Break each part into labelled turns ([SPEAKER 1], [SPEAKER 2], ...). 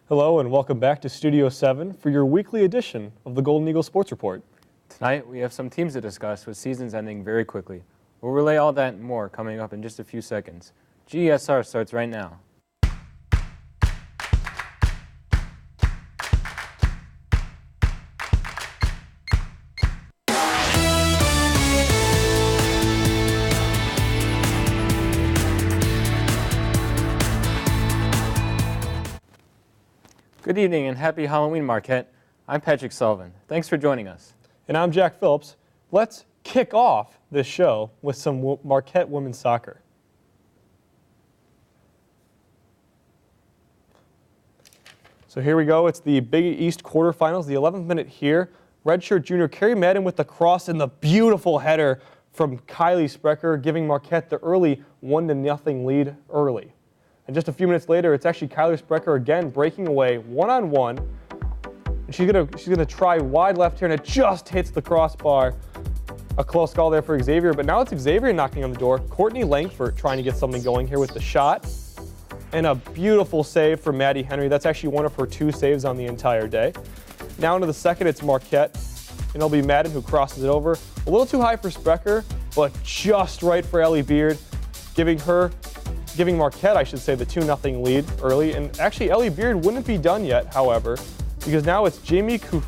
[SPEAKER 1] Hello and welcome back to Studio 7 for your weekly edition of the Golden Eagle Sports Report.
[SPEAKER 2] Tonight, we have some teams to discuss with seasons ending very quickly. We'll relay all that and more coming up in just a few seconds. GESR starts right now. Good evening and happy Halloween, Marquette. I'm Patrick Sullivan. Thanks for joining us.
[SPEAKER 1] And I'm Jack Phillips. Let's kick off this show with some Marquette women's soccer. So here we go. It's the Big East quarterfinals, the 11th minute here. Redshirt junior Carrie Madden with the cross and the beautiful header from Kylie Sprecher, giving Marquette the early 1-0 lead early. And just a few minutes later, it's actually Kylie Sprecher again breaking away one-on-one. And she's gonna try wide left here, and it just hits the crossbar. A close call there for Xavier, but now it's Xavier knocking on the door. Courtney Langford trying to get something going here with the shot. And a beautiful save from Maddie Henry. That's actually one of her 2 saves on the entire day. Now into the second, it's Marquette. And it'll be Madden who crosses it over. A little too high for Sprecher, but just right for Ellie Beard, giving Marquette, I should say, the 2-0 lead early. And actually, Ellie Beard wouldn't be done yet, however, because now it's Jamie Coute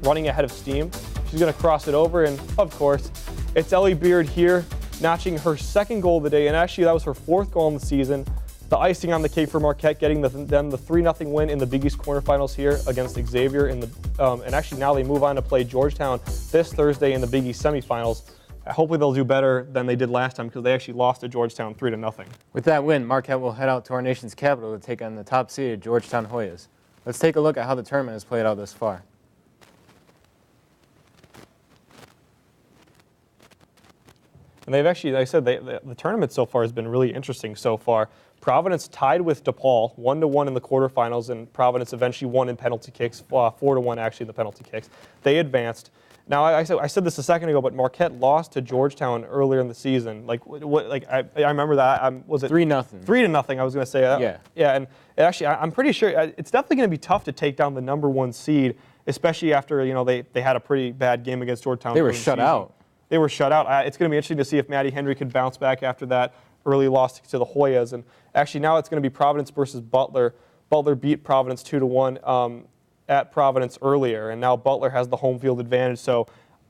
[SPEAKER 1] running ahead of steam. She's going to cross it over, and of course, it's Ellie Beard here, notching her 2nd goal of the day, and actually that was her 4th goal in the season. The icing on the cake for Marquette, getting them the 3-0 win in the Big East quarterfinals here against Xavier, and actually now they move on to play Georgetown this Thursday in the Big East semifinals. Hopefully they'll do better than they did last time because they actually lost to Georgetown 3-0.
[SPEAKER 2] With that win, Marquette will head out to our nation's capital to take on the top-seeded Georgetown Hoyas. Let's take a look at how the tournament has played out thus far.
[SPEAKER 1] And they've actually, like I said, the tournament so far has been really interesting so far. Providence tied with DePaul 1-1 in the quarterfinals, and Providence eventually won in penalty kicks, 4-1 actually in the penalty kicks. They advanced. Now, I said this a second ago, but Marquette lost to Georgetown earlier in the season. I remember that. Was it
[SPEAKER 2] 3-0?
[SPEAKER 1] 3-0. I was going to say that.
[SPEAKER 2] Yeah.
[SPEAKER 1] Yeah, and actually, I'm pretty sure it's definitely going to be tough to take down the #1 seed, especially after they had a pretty bad game against Georgetown.
[SPEAKER 2] They were shut out.
[SPEAKER 1] They were shut out. It's going to be interesting to see if Maddie Henry could bounce back after that early loss to the Hoyas. And actually, now it's going to be Providence versus Butler. Butler beat Providence 2-1. At Providence earlier, and now Butler has the home field advantage. So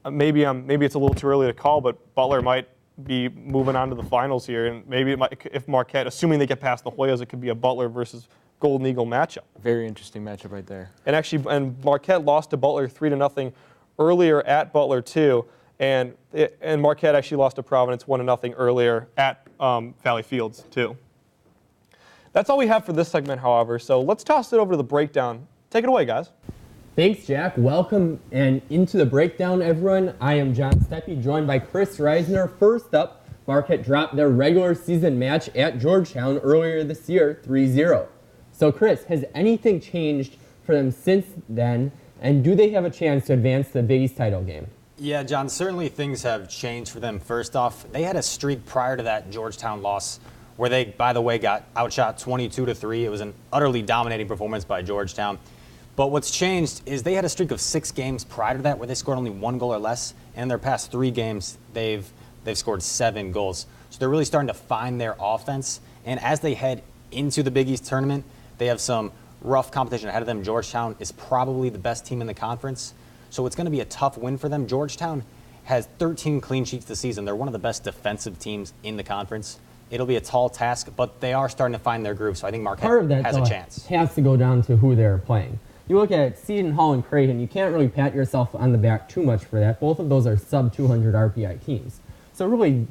[SPEAKER 1] maybe it's a little too early to call, but Butler might be moving on to the finals here, and maybe if Marquette, assuming they get past the Hoyas, it could be a Butler versus Golden Eagle matchup.
[SPEAKER 2] Very interesting matchup right there.
[SPEAKER 1] And Marquette lost to Butler 3-0 earlier at Butler too, and Marquette actually lost to Providence 1-0 earlier at Valley Fields too. That's all we have for this segment, however. So let's toss it over to the breakdown. Take it away, guys.
[SPEAKER 3] Thanks, Jack. Welcome and into the breakdown, everyone. I am John Steppe, joined by Chris Reisner. First up, Marquette dropped their regular season match at Georgetown earlier this year, 3-0. So, Chris, has anything changed for them since then, and do they have a chance to advance to the Big East title game?
[SPEAKER 4] Yeah, John, certainly things have changed for them. First off, they had a streak prior to that Georgetown loss where they, by the way, got outshot 22-3. It was an utterly dominating performance by Georgetown. But what's changed is they had a streak of 6 games prior to that where they scored only 1 goal or less. And in their past 3 games, they've scored 7 goals. So they're really starting to find their offense. And as they head into the Big East tournament, they have some rough competition ahead of them. Georgetown is probably the best team in the conference. So it's going to be a tough win for them. Georgetown has 13 clean sheets this season. They're one of the best defensive teams in the conference. It'll be a tall task, but they are starting to find their groove. So I think Marquette has a chance.
[SPEAKER 3] Has to go down to who they're playing. You look at Seton Hall and Creighton, you can't really pat yourself on the back too much for that. Both of those are sub-200 RPI teams. So really,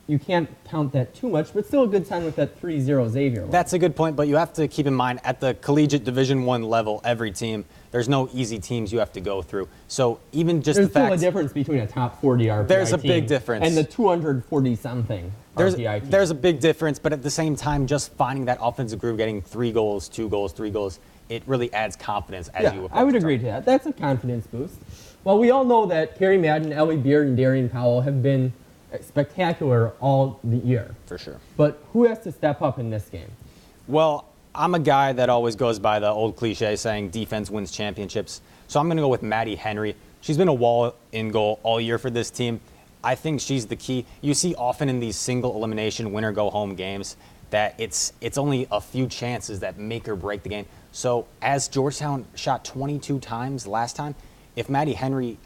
[SPEAKER 3] you can't count that too much, but still a good sign with that 3-0 Xavier.
[SPEAKER 4] That's a good point, but you have to keep in mind, at the collegiate Division I level, every team, there's no easy teams you have to go through. So even just
[SPEAKER 3] there's
[SPEAKER 4] the fact...
[SPEAKER 3] There's still a difference between a top 40 RPI
[SPEAKER 4] There's a
[SPEAKER 3] team
[SPEAKER 4] big difference.
[SPEAKER 3] and the 240-something RPI team.
[SPEAKER 4] There's a big difference, but at the same time, just finding that offensive groove, getting 3 goals, 2 goals, 3 goals, it really adds confidence as you approach.
[SPEAKER 3] I would agree to that. That's a confidence boost. Well, we all know that Carrie Madden, Ellie Beard, and Darian Powell have been spectacular all the year.
[SPEAKER 4] For sure.
[SPEAKER 3] But who has to step up in this game?
[SPEAKER 4] Well, I'm a guy that always goes by the old cliche saying defense wins championships. So I'm going to go with Maddie Henry. She's been a wall in goal all year for this team. I think she's the key. You see often in these single elimination winner go home games that it's only a few chances that make or break the game. So as Georgetown shot 22 times last time, if Maddie Henry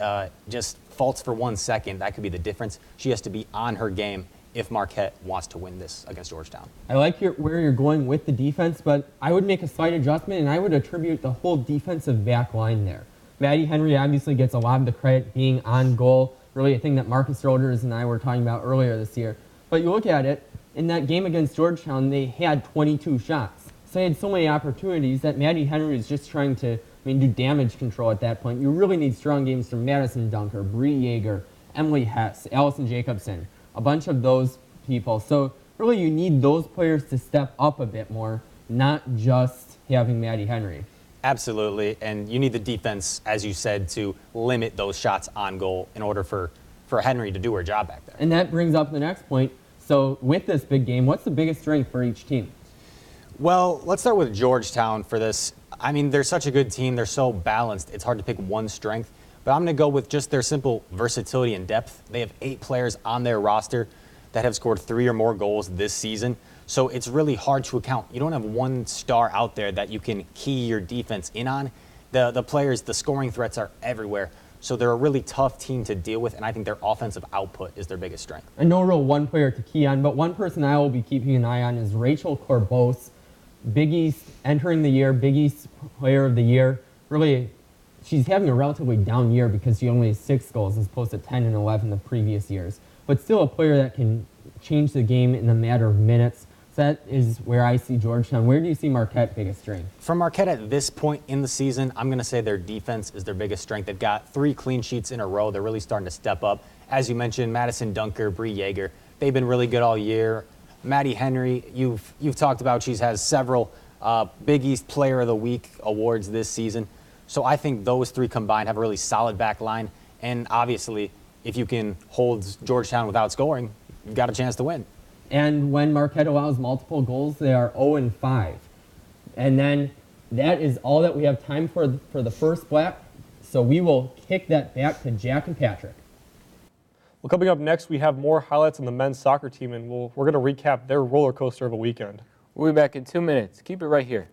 [SPEAKER 4] just faults for 1 second, that could be the difference. She has to be on her game if Marquette wants to win this against Georgetown.
[SPEAKER 3] I like where you're going with the defense, but I would make a slight adjustment, and I would attribute the whole defensive back line there. Maddie Henry obviously gets a lot of the credit being on goal, really a thing that Marcus Rodgers and I were talking about earlier this year. But you look at it, in that game against Georgetown, they had 22 shots. So they had so many opportunities that Maddie Henry is just trying to do damage control at that point. You really need strong games from Madison Dunker, Bree Yeager, Emily Hess, Allison Jacobson, a bunch of those people. So really you need those players to step up a bit more, not just having Maddie Henry.
[SPEAKER 4] Absolutely, and you need the defense, as you said, to limit those shots on goal in order for Henry to do her job back there.
[SPEAKER 3] And that brings up the next point. So with this big game, what's the biggest strength for each team?
[SPEAKER 4] Well, let's start with Georgetown for this. I mean, they're such a good team. They're so balanced. It's hard to pick one strength. But I'm going to go with just their simple versatility and depth. They have 8 players on their roster that have scored 3 or more goals this season. So it's really hard to account. You don't have one star out there that you can key your defense in on. The players, the scoring threats are everywhere. So they're a really tough team to deal with, and I think their offensive output is their biggest strength.
[SPEAKER 3] I know real one player to key on, but one person I will be keeping an eye on is Rachel Corbos. Big East entering the year, Big East Player of the Year. Really, she's having a relatively down year because she only has 6 goals as opposed to 10 and 11 the previous years. But still a player that can change the game in a matter of minutes. So that is where I see Georgetown. Where do you see Marquette biggest strength?
[SPEAKER 4] For Marquette at this point in the season, I'm going to say their defense is their biggest strength. They've got 3 clean sheets in a row. They're really starting to step up. As you mentioned, Madison Dunker, Bree Yeager, they've been really good all year. Maddie Henry, you've talked about, she has several Big East Player of the Week awards this season. So I think those 3 combined have a really solid back line. And obviously, if you can hold Georgetown without scoring, you've got a chance to win.
[SPEAKER 3] And when Marquette allows multiple goals, they are 0-5. And then that is all that we have time for the first block. So we will kick that back to Jack and Patrick.
[SPEAKER 1] Well, coming up next, we have more highlights on the men's soccer team, and we're going to recap their roller coaster of a weekend.
[SPEAKER 2] We'll be back in 2 minutes. Keep it right here.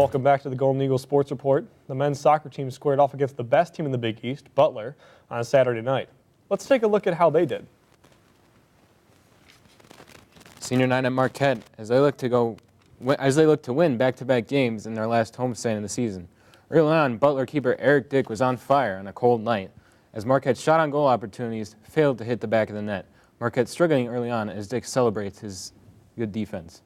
[SPEAKER 1] Welcome back to the Golden Eagles Sports Report. The men's soccer team squared off against the best team in the Big East, Butler, on Saturday night. Let's take a look at how they did.
[SPEAKER 2] Senior night at Marquette as they look to win back-to-back games in their last homestand of the season. Early on, Butler keeper Eric Dick was on fire on a cold night as Marquette's shot on goal opportunities failed to hit the back of the net. Marquette struggling early on as Dick celebrates his good defense.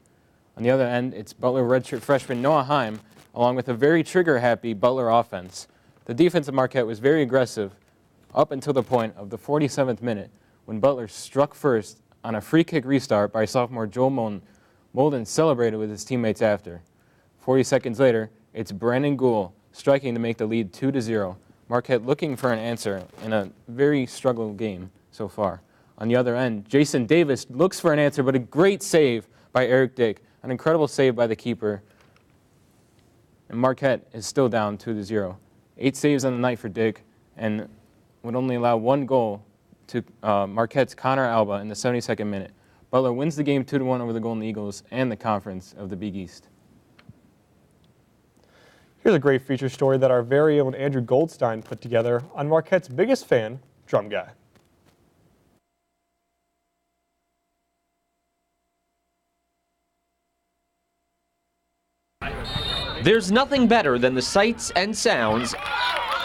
[SPEAKER 2] On the other end, it's Butler redshirt freshman Noah Heim, along with a very trigger-happy Butler offense. The defense of Marquette was very aggressive up until the point of the 47th minute when Butler struck first on a free kick restart by sophomore Joel Molden. Molden celebrated with his teammates after. 40 seconds later, it's Brandon Gould striking to make the lead 2-0. Marquette looking for an answer in a very struggle game so far. On the other end, Jason Davis looks for an answer, but a great save by Eric Dick. An incredible save by the keeper. And Marquette is still down 2-0. 8 saves on the night for Dick and would only allow 1 goal to Marquette's Connor Alba in the 72nd minute. Butler wins the game 2-1 over the Golden Eagles and the conference of the Big East.
[SPEAKER 1] Here's a great feature story that our very own Andrew Goldstein put together on Marquette's biggest fan, Drum Guy.
[SPEAKER 5] There's nothing better than the sights and sounds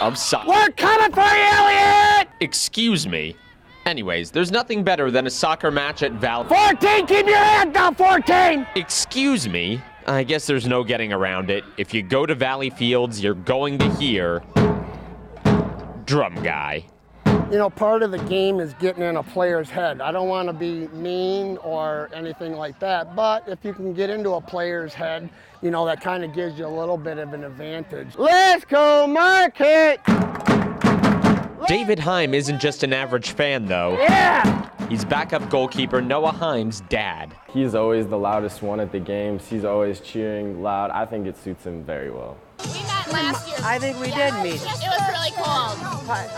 [SPEAKER 5] of soccer.
[SPEAKER 6] We're coming for you, Elliot!
[SPEAKER 5] Excuse me. Anyways, there's nothing better than a soccer match at Valley.
[SPEAKER 6] 14, keep your hands down, 14!
[SPEAKER 5] Excuse me. I guess there's no getting around it. If you go to Valley Fields, you're going to hear Drum Guy.
[SPEAKER 7] You know, part of the game is getting in a player's head. I don't want to be mean or anything like that, but if you can get into a player's head, you know, that kind of gives you a little bit of an advantage. Let's go, Marquette!
[SPEAKER 5] David Heim isn't just an average fan, though.
[SPEAKER 7] Yeah!
[SPEAKER 5] He's backup goalkeeper Noah Heim's dad.
[SPEAKER 8] He's always the loudest one at the games. He's always cheering loud. I think it suits him very well.
[SPEAKER 9] We met last year.
[SPEAKER 7] I think we did meet.
[SPEAKER 9] It was really cold.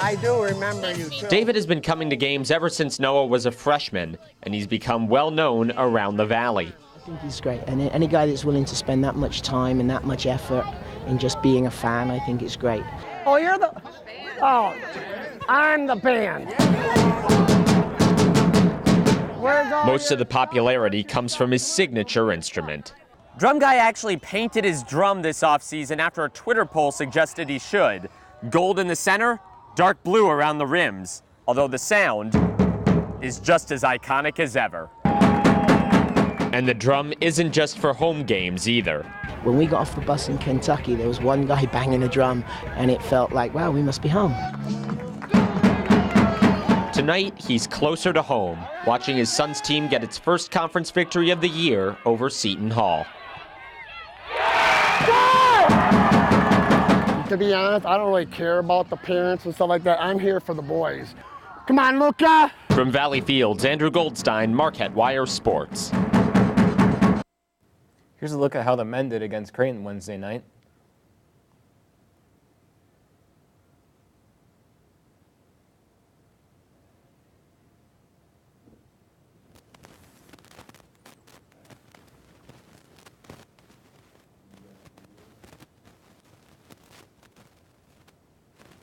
[SPEAKER 7] I do remember you, too.
[SPEAKER 5] David has been coming to games ever since Noah was a freshman, and he's become well known around the Valley.
[SPEAKER 10] I think he's great, and any guy that's willing to spend that much time and that much effort in just being a fan, I think it's great.
[SPEAKER 7] Oh, you're the... Oh, I'm the band.
[SPEAKER 5] Most of the popularity comes from his signature instrument.
[SPEAKER 11] Drum Guy actually painted his drum this offseason after a Twitter poll suggested he should. Gold in the center, dark blue around the rims, although the sound is just as iconic as ever.
[SPEAKER 5] And the drum isn't just for home games either.
[SPEAKER 10] When we got off the bus in Kentucky, there was one guy banging a drum, and it felt like, wow, we must be home.
[SPEAKER 5] Tonight, he's closer to home, watching his son's team get its first conference victory of the year over Seton Hall.
[SPEAKER 7] To be honest, I don't really care about the parents and stuff like that. I'm here for the boys. Come on, Luca!
[SPEAKER 5] From Valley Fields, Andrew Goldstein, Marquette Wire Sports.
[SPEAKER 2] Here's a look at how the men did against Creighton Wednesday night.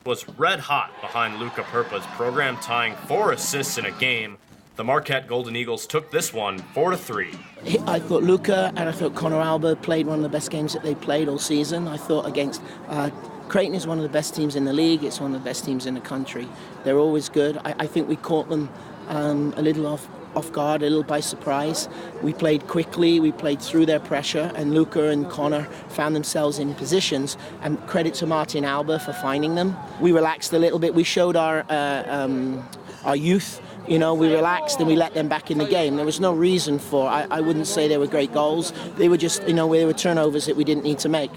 [SPEAKER 12] Was red hot behind Luca Purpa's program, tying 4 assists in a game. The Marquette Golden Eagles took this one 4-3.
[SPEAKER 10] I thought Luca and I thought Connor Alba played one of the best games that they played all season. I thought against Creighton is one of the best teams in the league. It's one of the best teams in the country. They're always good. I think we caught them a little off guard, a little by surprise. We played quickly, we played through their pressure, and Luca and Connor found themselves in positions, and credit to Martin Alba for finding them. We relaxed a little bit. We showed our youth. You know, we relaxed and we let them back in the game. There was no reason for, I wouldn't say they were great goals. They were just, they were turnovers that we didn't need to make.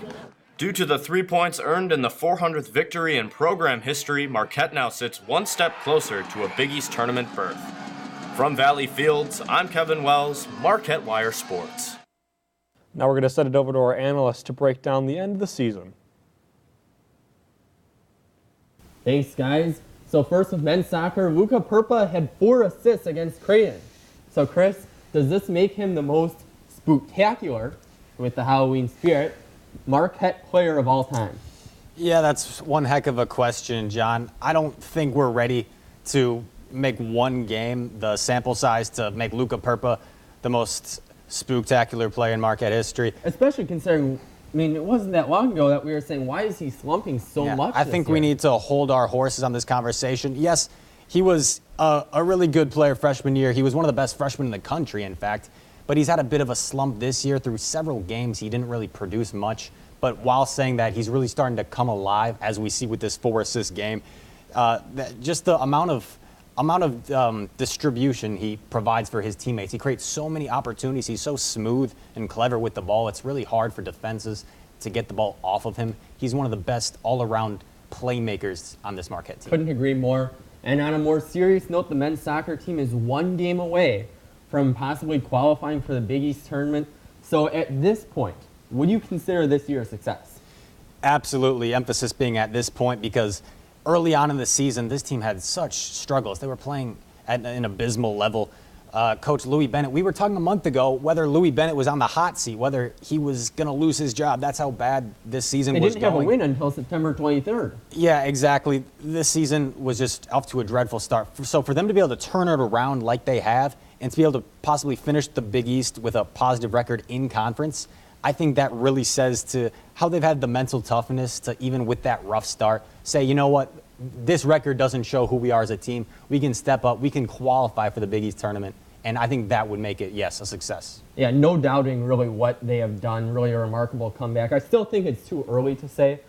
[SPEAKER 12] Due to the 3 points earned in the 400th victory in program history, Marquette now sits one step closer to a Big East tournament berth. From Valley Fields, I'm Kevin Wells, Marquette Wire Sports.
[SPEAKER 1] Now we're going to send it over to our analyst to break down the end of the season.
[SPEAKER 3] Thanks, guys. So first with men's soccer, Luca Purpa had 4 assists against Creighton. So Chris, does this make him the most spectacular with the Halloween spirit Marquette player of all time?
[SPEAKER 4] Yeah, that's one heck of a question, John. I don't think we're ready to make one game the sample size to make Luka Perpa the most spectacular player in Marquette history.
[SPEAKER 3] Especially considering, I mean, it wasn't that long ago that we were saying, why is he slumping so much
[SPEAKER 4] I
[SPEAKER 3] this
[SPEAKER 4] think
[SPEAKER 3] year?
[SPEAKER 4] we need to hold our horses on this conversation. Yes, he was a really good player freshman year. He was one of the best freshmen in the country, in fact. But he's had a bit of a slump this year. Through several games, he didn't really produce much. But while saying that, he's really starting to come alive, as we see with this 4-assist game. Just the amount of distribution he provides for his teammates. He creates so many opportunities. He's so smooth and clever with the ball. It's really hard for defenses to get the ball off of him. He's one of the best all-around playmakers on this Marquette team.
[SPEAKER 3] Couldn't agree more. And on a more serious note, the men's soccer team is one game away from possibly qualifying for the Big East tournament. So at this point, would you consider this year a success?
[SPEAKER 4] Absolutely. Emphasis being at this point because early on in the season, this team had such struggles. They were playing at an abysmal level. Coach Louis Bennett, we were talking a month ago whether Louis Bennett was on the hot seat, whether he was going to lose his job. That's how bad this season was going.
[SPEAKER 3] They didn't have a win until September 23rd.
[SPEAKER 4] Yeah, exactly. This season was just off to a dreadful start. So for them to be able to turn it around like they have and to be able to possibly finish the Big East with a positive record in conference, I think that really says to how they've had the mental toughness to, even with that rough start, say, you know what, this record doesn't show who we are as a team. We can step up. We can qualify for the Big East tournament. And I think that would make it, yes, a success.
[SPEAKER 3] Yeah, no doubting really what they have done. Really a remarkable comeback. I still think it's too early to say.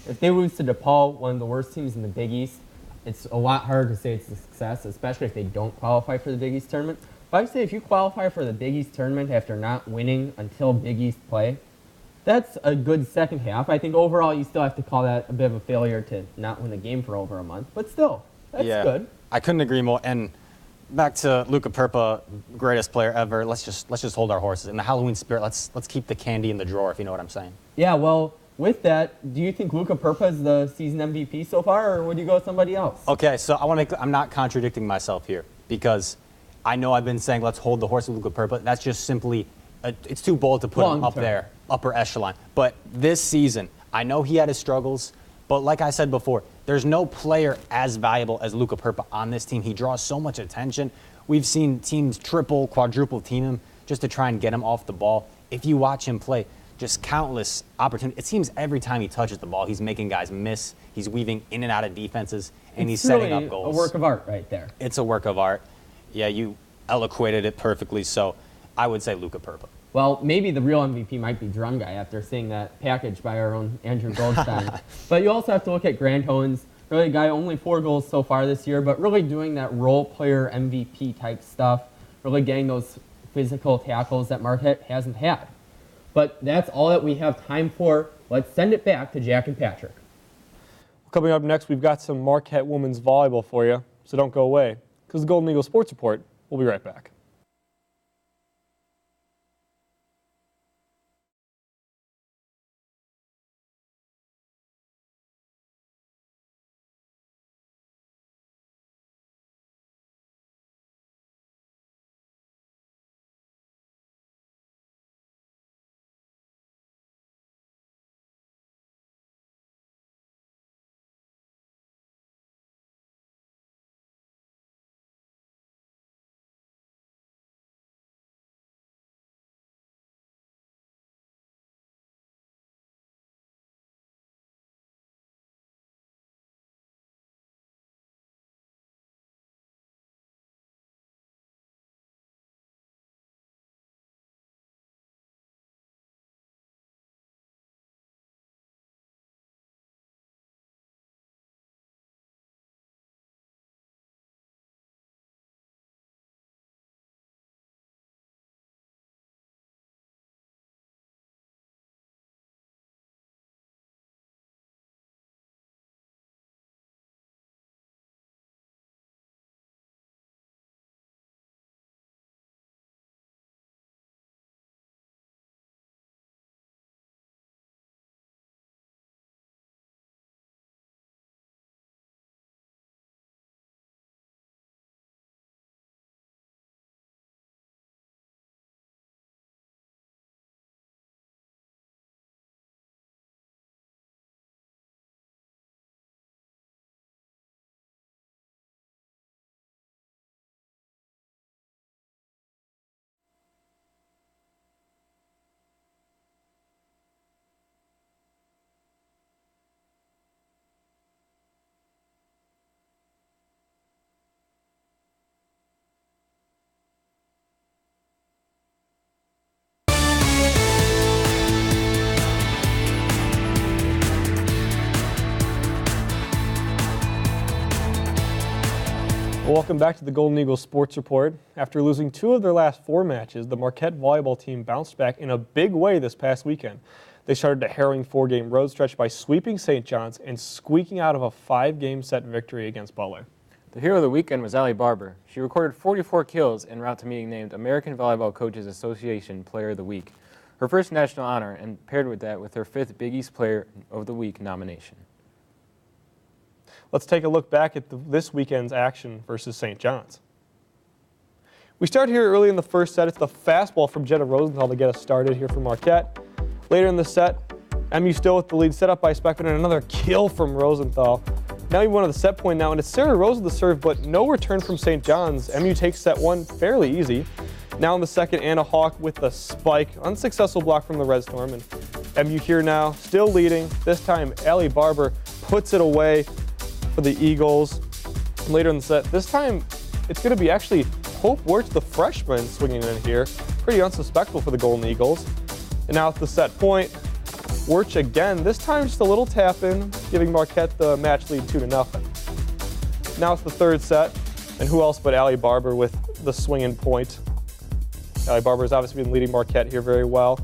[SPEAKER 3] If they lose to DePaul, one of the worst teams in the Big East, it's a lot harder to say it's a success, especially if they don't qualify for the Big East tournament. But I'd say if you qualify for the Big East tournament after not winning until Big East play, that's a good second half. I think overall you still have to call that a bit of a failure to not win a game for over a month. But still, that's good.
[SPEAKER 4] I couldn't agree more. And back to Luka Perpa, greatest player ever. Let's just hold our horses. In the Halloween spirit, let's keep the candy in the drawer, if you know what I'm saying.
[SPEAKER 3] Yeah, well, with that, do you think Luka Perpa is the season MVP so far, or would you go with somebody else?
[SPEAKER 4] Okay, so I'm not contradicting myself here because I know I've been saying let's hold the horse with Luka Perpa. That's just simply, it's too bold to put him up there, upper echelon. But this season, I know he had his struggles, but like I said before, there's no player as valuable as Luka Perpa on this team. He draws so much attention. We've seen teams triple, quadruple team him just to try and get him off the ball. If you watch him play, just countless opportunities. It seems every time he touches the ball, he's making guys miss. He's weaving in and out of defenses, and he's setting up goals.
[SPEAKER 3] It's a work of art right there.
[SPEAKER 4] It's a work of art. Yeah, you eloquated it perfectly, so I would say Luka Perpa.
[SPEAKER 3] Well, maybe the real MVP might be Drum Guy after seeing that package by our own Andrew Goldstein. But you also have to look at Grant Hoens, really a guy, only 4 goals so far this year, but really doing that role player MVP type stuff, really getting those physical tackles that Marquette hasn't had. But that's all that we have time for. Let's send it back to Jack and Patrick.
[SPEAKER 1] Coming up next, we've got some Marquette women's volleyball for you, so don't go away, because the Golden Eagle Sports Report will be right back. Welcome back to the Golden Eagles Sports Report. After losing 2 of their last 4 matches, the Marquette volleyball team bounced back in a big way this past weekend. They started a harrowing 4-game road stretch by sweeping St. John's and squeaking out of a 5-game set victory against Butler.
[SPEAKER 2] The hero of the weekend was Allie Barber. She recorded 44 kills en route to being named American Volleyball Coaches Association Player of the Week, her first national honor, and paired with that with her 5th Big East Player of the Week nomination.
[SPEAKER 1] Let's take a look back at this weekend's action versus St. John's. We start here early in the first set. It's the fastball from Jenna Rosenthal to get us started here for Marquette. Later in the set, MU still with the lead, set up by Speckman, and another kill from Rosenthal. Now we won at the set point now, and it's Sarah Rose with the serve, but no return from St. John's. MU takes set 1 fairly easy. Now in the second, Anna Hawk with the spike. Unsuccessful block from the Red Storm, and MU here now, still leading. This time, Allie Barber puts it away for the Eagles. Later in the set, this time it's going to be actually Hope Wirtz, the freshman, swinging in here. Pretty unsuspectful for the Golden Eagles. And now at the set point, Wirtz again, this time just a little tap in, giving Marquette the match lead 2-0. Now it's the third set, and who else but Allie Barber with the swinging point. Allie Barber has obviously been leading Marquette here very well.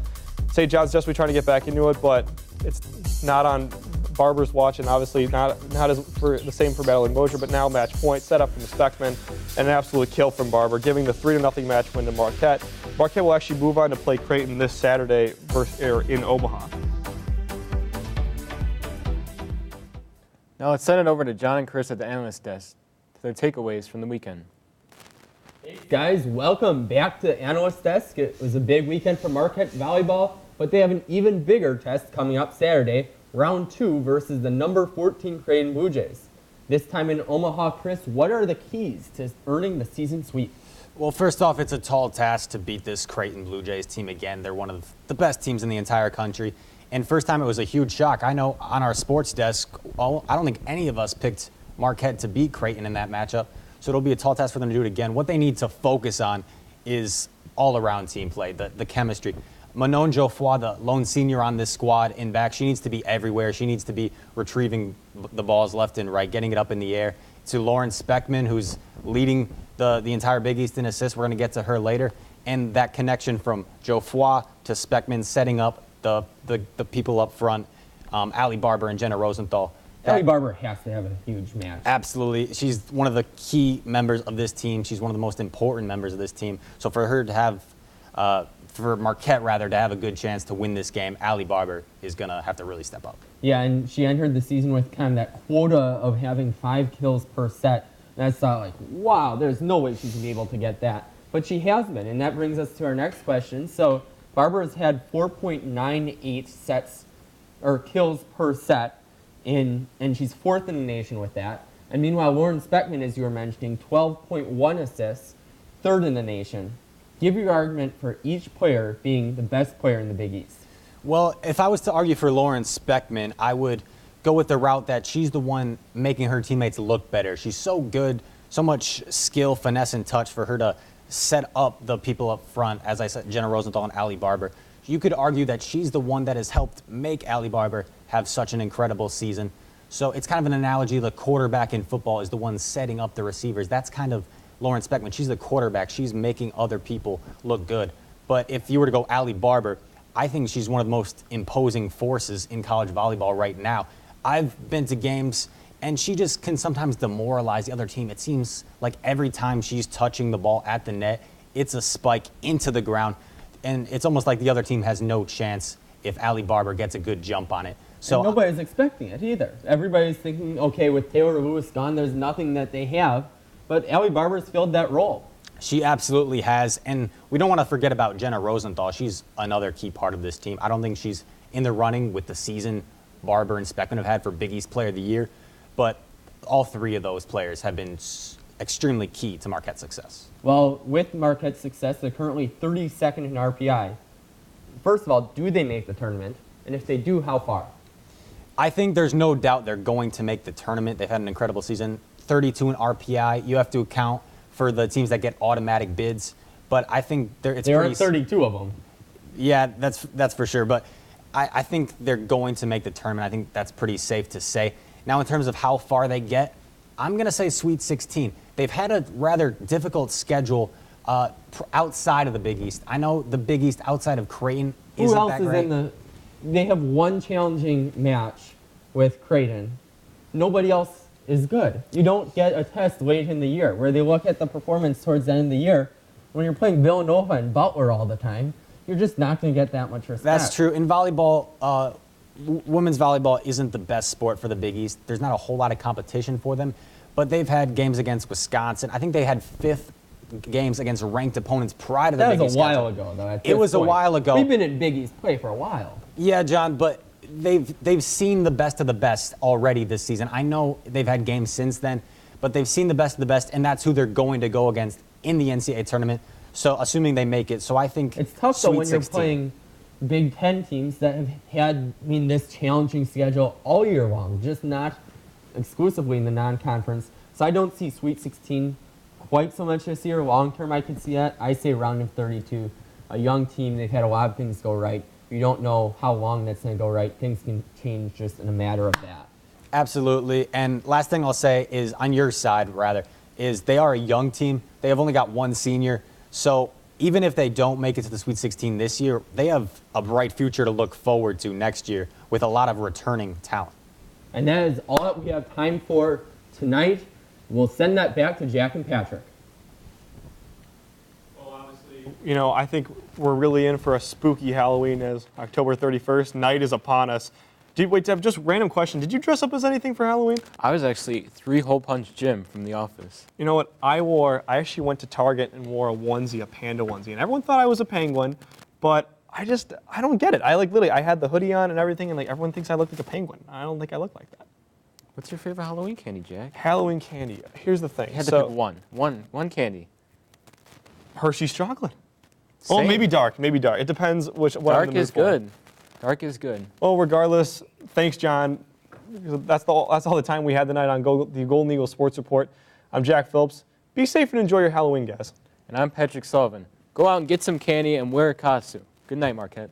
[SPEAKER 1] St. John's desperately trying to get back into it, but it's not on Barber's watch, and obviously not as for the same for Madeline Mosier, but now match point set up from Speckman, and an absolute kill from Barber, giving the 3-0 match win to Marquette. Marquette will actually move on to play Creighton this Saturday in Omaha.
[SPEAKER 2] Now let's send it over to John and Chris at the analyst desk to their takeaways from the weekend.
[SPEAKER 3] Hey guys, welcome back to Analyst Desk. It was a big weekend for Marquette volleyball, but they have an even bigger test coming up Saturday, round 2 versus the number 14 Creighton Blue Jays. This time in Omaha, Chris, what are the keys to earning the season sweep?
[SPEAKER 4] Well, first off, it's a tall task to beat this Creighton Blue Jays team again. They're one of the best teams in the entire country. And first time it was a huge shock. I know on our sports desk, I don't think any of us picked Marquette to beat Creighton in that matchup. So it'll be a tall task for them to do it again. What they need to focus on is all-around team play, the chemistry. Manon Geoffroy, the lone senior on this squad in back, she needs to be everywhere. She needs to be retrieving the balls left and right, getting it up in the air. To Lauren Speckman, who's leading the entire Big East in assists. We're going to get to her later. And that connection from Geoffroy to Speckman, setting up the people up front, Allie Barber and Jenna Rosenthal.
[SPEAKER 3] Allie Barber has to have a huge match.
[SPEAKER 4] Absolutely. She's one of the key members of this team. She's one of the most important members of this team. So for her to have for Marquette, rather, to have a good chance to win this game, Allie Barber is going to have to really step up.
[SPEAKER 3] Yeah, and she entered the season with kind of that quota of having 5 kills per set. And I thought, like, wow, there's no way she's going to be able to get that. But she has been, and that brings us to our next question. So Barber has had 4.98 sets, or kills per set, and she's 4th in the nation with that. And meanwhile, Lauren Speckman, as you were mentioning, 12.1 assists, 3rd in the nation. Give your argument for each player being the best player in the Big East.
[SPEAKER 4] Well, if I was to argue for Lauren Speckman, I would go with the route that she's the one making her teammates look better. She's so good, so much skill, finesse, and touch for her to set up the people up front, as I said, Jenna Rosenthal and Allie Barber. You could argue that she's the one that has helped make Allie Barber have such an incredible season. So it's kind of an analogy. The quarterback in football is the one setting up the receivers. That's kind of Lauren Speckman. She's the quarterback. She's making other people look good. But if you were to go Allie Barber, I think she's one of the most imposing forces in college volleyball right now. I've been to games, and she just can sometimes demoralize the other team. It seems like every time she's touching the ball at the net, it's a spike into the ground. And it's almost like the other team has no chance if Allie Barber gets a good jump on it.
[SPEAKER 3] So and nobody's expecting it either. Everybody's thinking, okay, with Taylor Lewis gone, there's nothing that they have. But Allie Barber's filled that role.
[SPEAKER 4] She absolutely has. And we don't want to forget about Jenna Rosenthal. She's another key part of this team. I don't think she's in the running with the season Barber and Speckman have had for Big East Player of the Year. But all 3 of those players have been extremely key to Marquette's success.
[SPEAKER 3] Well, with Marquette's success, they're currently 32nd in RPI. First of all, do they make the tournament? And if they do, how far?
[SPEAKER 4] I think there's no doubt they're going to make the tournament. They've had an incredible season. 32 in RPI. You have to account for the teams that get automatic bids. But I think there
[SPEAKER 3] are 32 of them.
[SPEAKER 4] Yeah, that's for sure. But I think they're going to make the tournament. I think that's pretty safe to say. Now, in terms of how far they get, I'm going to say Sweet 16. they've had a rather difficult schedule outside of the Big East. I know the Big East outside of Creighton isn't
[SPEAKER 3] Who else
[SPEAKER 4] that
[SPEAKER 3] is
[SPEAKER 4] great.
[SPEAKER 3] in the? They have one challenging match with Creighton. Nobody else is good. You don't get a test late in the year where they look at the performance towards the end of the year. When you're playing Villanova and Butler all the time, you're just not going to get that much respect.
[SPEAKER 4] That's true. In volleyball, women's volleyball isn't the best sport for the Big East. There's not a whole lot of competition for them, but they've had games against Wisconsin. I think they had 5th games against ranked opponents prior to the Big East.
[SPEAKER 3] That was a while ago, though.
[SPEAKER 4] It was a while ago.
[SPEAKER 3] We've been in Big East play for a while.
[SPEAKER 4] Yeah, John, but they've seen the best of the best already this season. I know they've had games since then, but they've seen the best of the best, and that's who they're going to go against in the NCAA tournament. So assuming they make it, so I think
[SPEAKER 3] it's tough though
[SPEAKER 4] Sweet
[SPEAKER 3] when
[SPEAKER 4] 16.
[SPEAKER 3] you're playing Big Ten teams that have had, this challenging schedule all year long, just not exclusively in the non-conference. So I don't see Sweet 16 quite so much this year. Long term, I could see that. I say round of 32. A young team, they've had a lot of things go right. You don't know how long that's going to go right. Things can change just in a matter of that.
[SPEAKER 4] Absolutely. And last thing I'll say is, on your side, rather, is they are a young team. They have only got one senior. So even if they don't make it to the Sweet 16 this year, they have a bright future to look forward to next year with a lot of returning talent.
[SPEAKER 3] And that is all that we have time for tonight. We'll send that back to Jack and Patrick.
[SPEAKER 1] You know, I think we're really in for a spooky Halloween as October 31st. Night is upon us. Wait, Dev, just random question. Did you dress up as anything for Halloween?
[SPEAKER 2] I was actually 3-hole punch Jim from The Office.
[SPEAKER 1] You know what? I actually went to Target and wore a panda onesie. And everyone thought I was a penguin, but I don't get it. I had the hoodie on and everything, and everyone thinks I look like a penguin. I don't think I look like that.
[SPEAKER 2] What's your favorite Halloween candy, Jack?
[SPEAKER 1] Halloween candy. Here's the thing.
[SPEAKER 2] You had to pick one candy.
[SPEAKER 1] Hershey's chocolate.
[SPEAKER 2] Same.
[SPEAKER 1] Oh, maybe dark. It depends what I'm in
[SPEAKER 2] Dark
[SPEAKER 1] the mood
[SPEAKER 2] is
[SPEAKER 1] for.
[SPEAKER 2] good. Dark is good.
[SPEAKER 1] Well, regardless, thanks, John. That's all the time we had tonight on the Golden Eagle Sports Report. I'm Jack Phillips. Be safe and enjoy your Halloween, guys.
[SPEAKER 2] And I'm Patrick Sullivan. Go out and get some candy and wear a costume. Good night, Marquette.